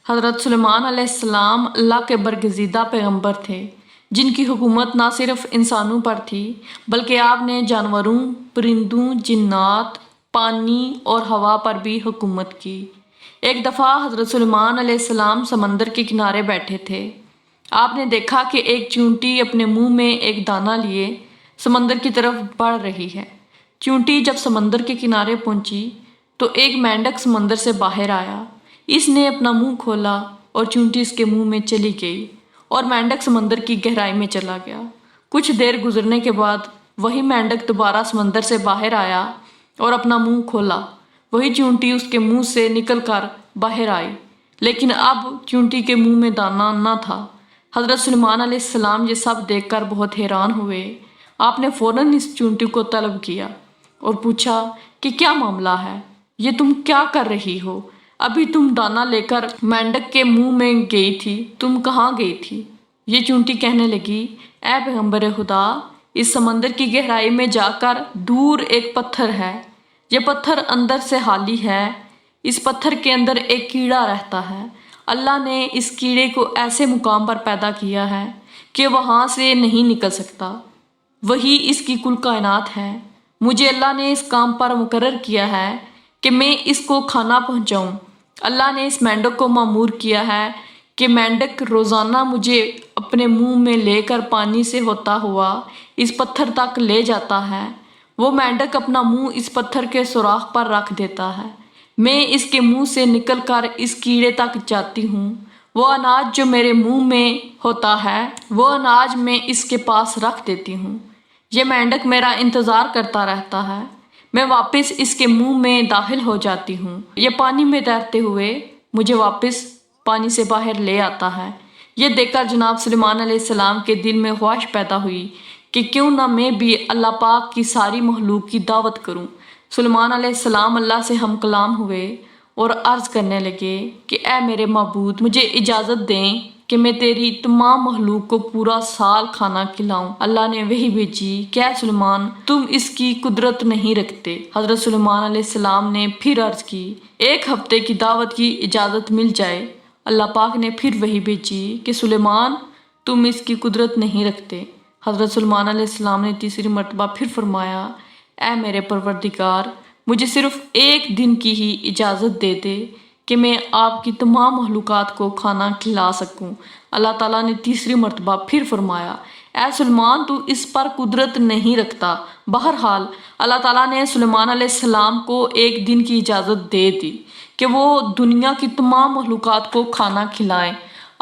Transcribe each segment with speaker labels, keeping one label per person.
Speaker 1: حضرت سلیمان علیہ السلام اللہ کے برگزیدہ پیغمبر تھے جن کی حکومت نہ صرف انسانوں پر تھی بلکہ آپ نے جانوروں، پرندوں، جنات، پانی اور ہوا پر بھی حکومت کی۔ ایک دفعہ حضرت سلیمان علیہ السلام سمندر کے کنارے بیٹھے تھے۔ آپ نے دیکھا کہ ایک چیونٹی اپنے منہ میں ایک دانہ لیے سمندر کی طرف بڑھ رہی ہے۔ چیونٹی جب سمندر کے کنارے پہنچی تو ایک مینڈک سمندر سے باہر آیا۔ اس نے اپنا منہ کھولا اور چیونٹی اس کے منہ میں چلی گئی اور مینڈک سمندر کی گہرائی میں چلا گیا۔ کچھ دیر گزرنے کے بعد وہی مینڈک دوبارہ سمندر سے باہر آیا اور اپنا منہ کھولا۔ وہی چیونٹی اس کے منہ سے نکل کر باہر آئی، لیکن اب چیونٹی کے منہ میں دانہ نہ تھا۔ حضرت سلیمان علیہ السلام یہ سب دیکھ کر بہت حیران ہوئے۔ آپ نے فوراً اس چیونٹی کو طلب کیا اور پوچھا کہ کیا معاملہ ہے؟ یہ تم کیا کر رہی ہو؟ ابھی تم دانہ لے کر مینڈک کے منہ میں گئی تھی، تم کہاں گئی تھی؟ یہ چیونٹی کہنے لگی، اے پیغمبر خدا، اس سمندر کی گہرائی میں جا کر دور ایک پتھر ہے۔ یہ پتھر اندر سے خالی ہے۔ اس پتھر کے اندر ایک کیڑا رہتا ہے۔ اللہ نے اس کیڑے کو ایسے مقام پر پیدا کیا ہے کہ وہاں سے نہیں نکل سکتا۔ وہی اس کی کل کائنات ہے۔ مجھے اللہ نے اس کام پر مقرر کیا ہے کہ میں اس کو کھانا پہنچاؤں۔ اللہ نے اس مینڈک کو مأمور کیا ہے کہ مینڈک روزانہ مجھے اپنے منہ میں لے کر پانی سے ہوتا ہوا اس پتھر تک لے جاتا ہے۔ وہ مینڈک اپنا منہ اس پتھر کے سوراخ پر رکھ دیتا ہے۔ میں اس کے منہ سے نکل کر اس کیڑے تک جاتی ہوں۔ وہ اناج جو میرے منہ میں ہوتا ہے وہ اناج میں اس کے پاس رکھ دیتی ہوں۔ یہ مینڈک میرا انتظار کرتا رہتا ہے۔ میں واپس اس کے منہ میں داخل ہو جاتی ہوں۔ یہ پانی میں تیرتے ہوئے مجھے واپس پانی سے باہر لے آتا ہے۔ یہ دیکھ کر جناب سلیمان علیہ السلام کے دل میں خواہش پیدا ہوئی کہ کیوں نہ میں بھی اللہ پاک کی ساری مخلوق کی دعوت کروں۔ سلیمان علیہ السلام اللہ سے ہم کلام ہوئے اور عرض کرنے لگے کہ اے میرے معبود، مجھے اجازت دیں کہ میں تیری تمام مخلوق کو پورا سال کھانا کھلاؤں۔ اللہ نے وحی بھیجی کہ اے سلیمان، تم اس کی قدرت نہیں رکھتے۔ حضرت سلیمان علیہ السلام نے پھر عرض کی، 1 ہفتے کی دعوت کی اجازت مل جائے۔ اللہ پاک نے پھر وحی بھیجی کہ سلیمان، تم اس کی قدرت نہیں رکھتے۔ حضرت سلیمان علیہ السلام نے تیسری مرتبہ پھر فرمایا، اے میرے پروردگار، مجھے صرف 1 دن کی ہی اجازت دے دے کہ میں آپ کی تمام مخلوقات کو کھانا کھلا سکوں۔ اللہ تعالیٰ نے تیسری مرتبہ پھر فرمایا، اے سلیمان، تو اس پر قدرت نہیں رکھتا۔ بہرحال اللہ تعالیٰ نے سلیمان علیہ السلام کو 1 دن کی اجازت دے دی کہ وہ دنیا کی تمام مخلوقات کو کھانا کھلائیں۔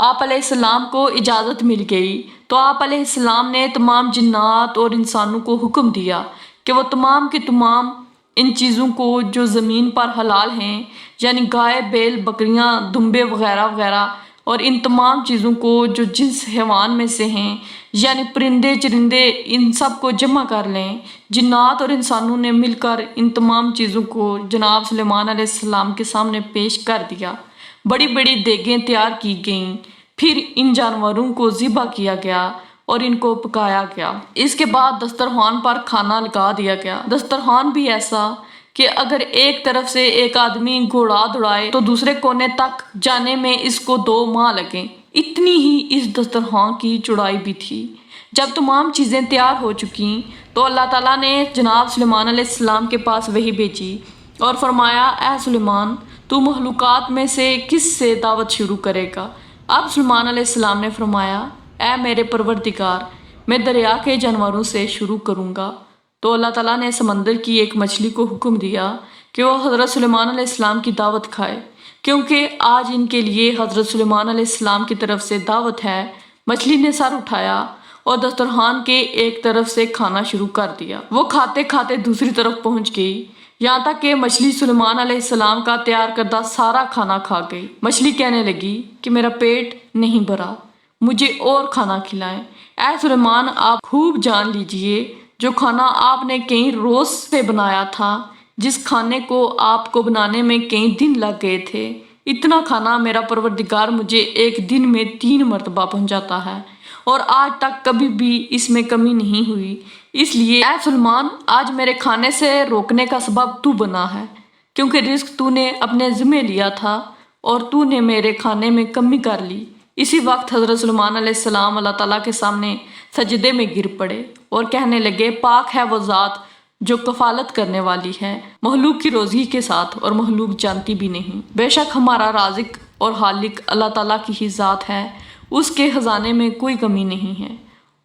Speaker 1: آپ علیہ السلام کو اجازت مل گئی تو آپ علیہ السلام نے تمام جنات اور انسانوں کو حکم دیا کہ وہ تمام کے تمام ان چیزوں کو جو زمین پر حلال ہیں، یعنی گائے، بیل، بکریاں، دمبے وغیرہ وغیرہ، اور ان تمام چیزوں کو جو جنس حیوان میں سے ہیں، یعنی پرندے، چرندے، ان سب کو جمع کر لیں۔ جنات اور انسانوں نے مل کر ان تمام چیزوں کو جناب سلیمان علیہ السلام کے سامنے پیش کر دیا۔ بڑی بڑی دیگیں تیار کی گئیں، پھر ان جانوروں کو ذبح کیا گیا اور ان کو پکایا گیا۔ اس کے بعد دسترخوان پر کھانا لگا دیا گیا۔ دسترخوان بھی ایسا کہ اگر ایک طرف سے ایک آدمی گھوڑا دوڑائے تو دوسرے کونے تک جانے میں اس کو 2 ماہ لگیں۔ اتنی ہی اس دسترخوان کی چوڑائی بھی تھی۔ جب تمام چیزیں تیار ہو چکیں تو اللہ تعالیٰ نے جناب سلیمان علیہ السلام کے پاس وحی بھیجی اور فرمایا، اے سلیمان، تو مخلوقات میں سے کس سے دعوت شروع کرے گا؟ اب سلیمان علیہ السلام نے فرمایا، اے میرے پروردگار، میں دریا کے جانوروں سے شروع کروں گا۔ تو اللہ تعالیٰ نے سمندر کی ایک مچھلی کو حکم دیا کہ وہ حضرت سلیمان علیہ السلام کی دعوت کھائے، کیونکہ آج ان کے لیے حضرت سلیمان علیہ السلام کی طرف سے دعوت ہے۔ مچھلی نے سر اٹھایا اور دسترخوان کے ایک طرف سے کھانا شروع کر دیا۔ وہ کھاتے کھاتے دوسری طرف پہنچ گئی، یہاں تک کہ مچھلی سلیمان علیہ السلام کا تیار کردہ سارا کھانا کھا گئی۔ مچھلی کہنے لگی کہ میرا پیٹ نہیں بھرا، مجھے اور کھانا کھلائیں۔ اے سلیمان، آپ خوب جان لیجئے، جو کھانا آپ نے کئی روز سے بنایا تھا، جس کھانے کو آپ کو بنانے میں کئی دن لگ گئے تھے، اتنا کھانا میرا پروردگار مجھے 1 دن میں 3 مرتبہ پہنچاتا ہے، اور آج تک کبھی بھی اس میں کمی نہیں ہوئی۔ اس لیے اے سلیمان، آج میرے کھانے سے روکنے کا سبب تو بنا ہے، کیونکہ رزق تو نے اپنے ذمہ لیا تھا اور تو نے میرے کھانے میں کمی کر لی۔ اسی وقت حضرت سلیمان علیہ السلام اللہ تعالیٰ کے سامنے سجدے میں گر پڑے اور کہنے لگے، پاک ہے وہ ذات جو کفالت کرنے والی ہے مخلوق کی روزی کے ساتھ، اور مخلوق جانتی بھی نہیں۔ بے شک ہمارا رازق اور خالق اللہ تعالیٰ کی ہی ذات ہے، اس کے خزانے میں کوئی کمی نہیں ہے۔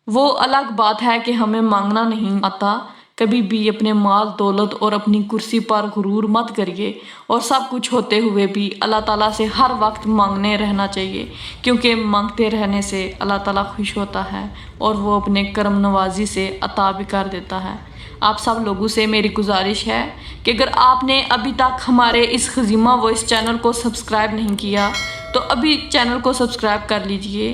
Speaker 1: وہ الگ بات ہے کہ ہمیں مانگنا نہیں آتا۔ کبھی بھی اپنے مال دولت اور اپنی کرسی پر غرور مت کریے، اور سب کچھ ہوتے ہوئے بھی اللہ تعالیٰ سے ہر وقت مانگنے رہنا چاہیے، کیونکہ مانگتے رہنے سے اللہ تعالیٰ خوش ہوتا ہے اور وہ اپنے کرم نوازی سے عطا بھی کر دیتا ہے۔ آپ سب لوگوں سے میری گزارش ہے کہ اگر آپ نے ابھی تک ہمارے اس خزیمہ وائس چینل کو سبسکرائب نہیں کیا تو ابھی چینل کو سبسکرائب کر لیجئے